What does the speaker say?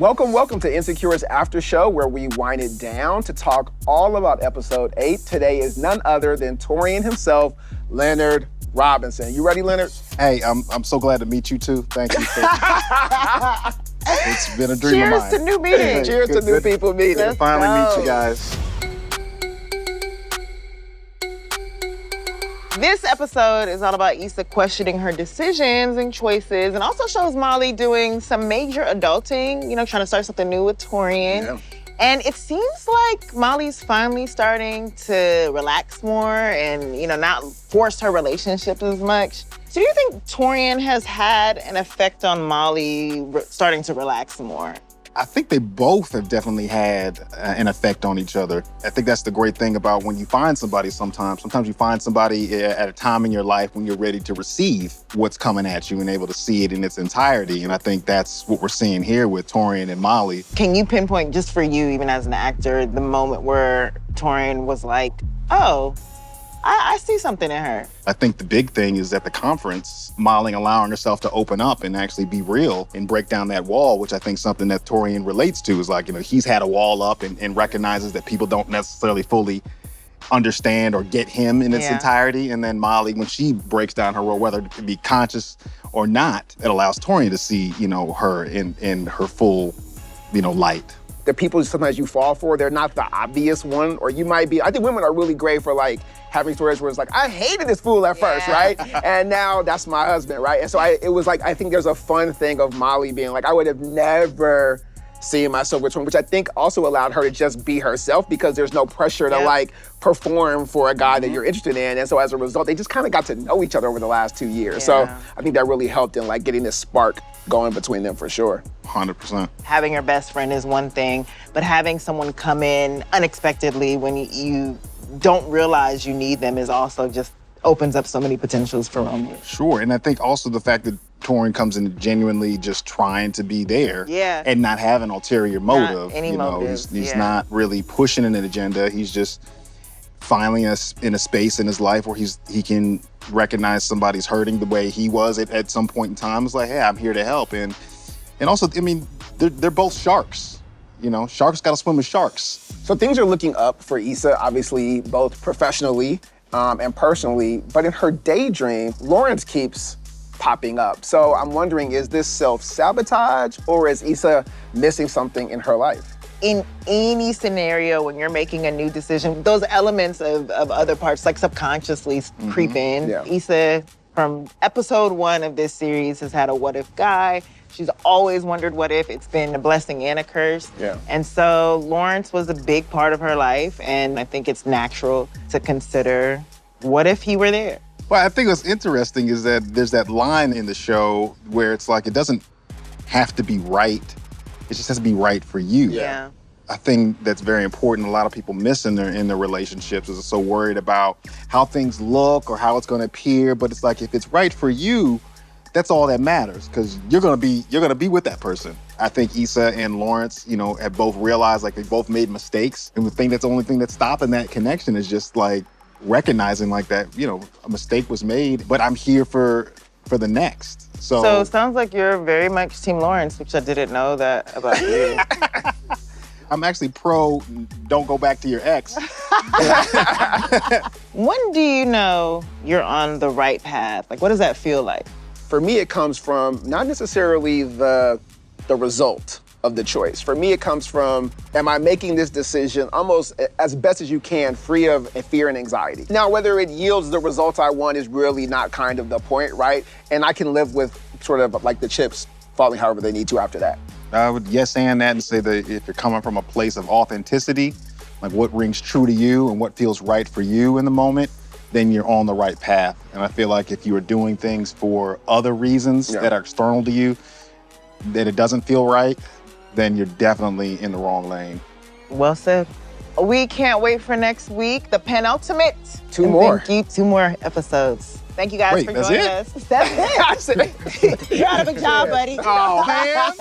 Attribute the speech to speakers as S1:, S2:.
S1: Welcome to Insecure's After Show, where we wind it down to talk all about episode 8. Today is none other than Taurean himself, Leonard Robinson. You ready, Leonard?
S2: Hey, I'm so glad to meet you too. Thank you. It's been a dream of mine.
S3: Cheers to new meetings.
S1: Cheers to new people meeting.
S3: Let's
S2: Finally
S3: go.
S2: meet you guys.
S3: This episode is all about Issa questioning her decisions and choices, and also shows Molly doing some major adulting, trying to start something new with Taurean.
S1: Yeah.
S3: And it seems like Molly's finally starting to relax more and, not force her relationships as much. So do you think Taurean has had an effect on Molly starting to relax more?
S2: I think they both have definitely had an effect on each other. I think that's the great thing about when you find somebody sometimes. Sometimes you find somebody at a time in your life when you're ready to receive what's coming at you and able to see it in its entirety. And I think that's what we're seeing here with Taurean and Molly.
S3: Can you pinpoint, just for you, even as an actor, the moment where Taurean was like, oh, I see something in her?
S2: I think the big thing is at the conference, Molly allowing herself to open up and actually be real and break down that wall, which I think is something that Taurean relates to is like, he's had a wall up and recognizes that people don't necessarily fully understand or get him in its entirety. And then Molly, when she breaks down her role, whether it be conscious or not, it allows Taurean to see, her in her full, light.
S1: The people sometimes you fall for, they're not the obvious one, or you might be. I think women are really great for having stories where it's like, I hated this fool at first, right? And now that's my husband, right? And so it was like, I think there's a fun thing of Molly being like, I would have never seen myself with Taurean, which I think also allowed her to just be herself because there's no pressure to perform for a guy that you're interested in. And so as a result, they just kind of got to know each other over the last 2 years.
S3: Yeah.
S1: So I think that really helped in getting this spark going between them for sure.
S2: 100%.
S3: Having your best friend is one thing, but having someone come in unexpectedly when you don't realize you need them is also just opens up so many potentials for romance.
S2: Sure, and I think also the fact that Taurean comes in genuinely just trying to be there and not have an ulterior motive.
S3: Not any motive.
S2: He's not really pushing an agenda. He's just finally in a space in his life where he can recognize somebody's hurting the way he was at some point in time. It's like, hey, I'm here to help. And also, they're both sharks. Sharks got to swim with sharks.
S1: So things are looking up for Issa, obviously, both professionally and personally. But in her daydream, Lawrence keeps popping up. So I'm wondering, is this self-sabotage or is Issa missing something in her life?
S3: In any scenario, when you're making a new decision, those elements of other parts subconsciously creep in.
S1: Yeah.
S3: Issa, from episode 1 of this series, has had a what if guy. She's always wondered what if. It's been a blessing and a curse.
S1: Yeah.
S3: And so Lawrence was a big part of her life, and I think it's natural to consider, what if he were there?
S2: Well, I think what's interesting is that there's that line in the show where it's like, it doesn't have to be right. It just has to be right for you.
S3: Yeah.
S2: I think that's very important. A lot of people miss in their relationships is so worried about how things look or how it's going to appear. But it's like, if it's right for you, that's all that matters because you're gonna be with that person. I think Issa and Lawrence, have both realized they both made mistakes, and we think that's the only thing that's stopping that connection is just recognizing that a mistake was made, but I'm here for the next.
S3: So it sounds like you're very much Team Lawrence, which I didn't know that about you.
S2: I'm actually pro don't go back to your ex.
S3: When do you know you're on the right path? What does that feel like?
S1: For me, it comes from not necessarily the result of the choice. For me, it comes from, am I making this decision almost as best as you can, free of fear and anxiety? Now, whether it yields the results I want is really not kind of the point, right? And I can live with sort of the chips falling however they need to after that.
S2: I would yes and that and say that if you're coming from a place of authenticity, what rings true to you and what feels right for you in the moment, then you're on the right path. And I feel like if you are doing things for other reasons that are external to you, that it doesn't feel right, then you're definitely in the wrong lane.
S3: Well said. We can't wait for next week, the penultimate.
S1: Two more
S3: episodes. Thank you guys for
S2: that's
S3: joining
S2: it?
S3: us. That's it. You're doing a good job, buddy.
S2: Oh, man.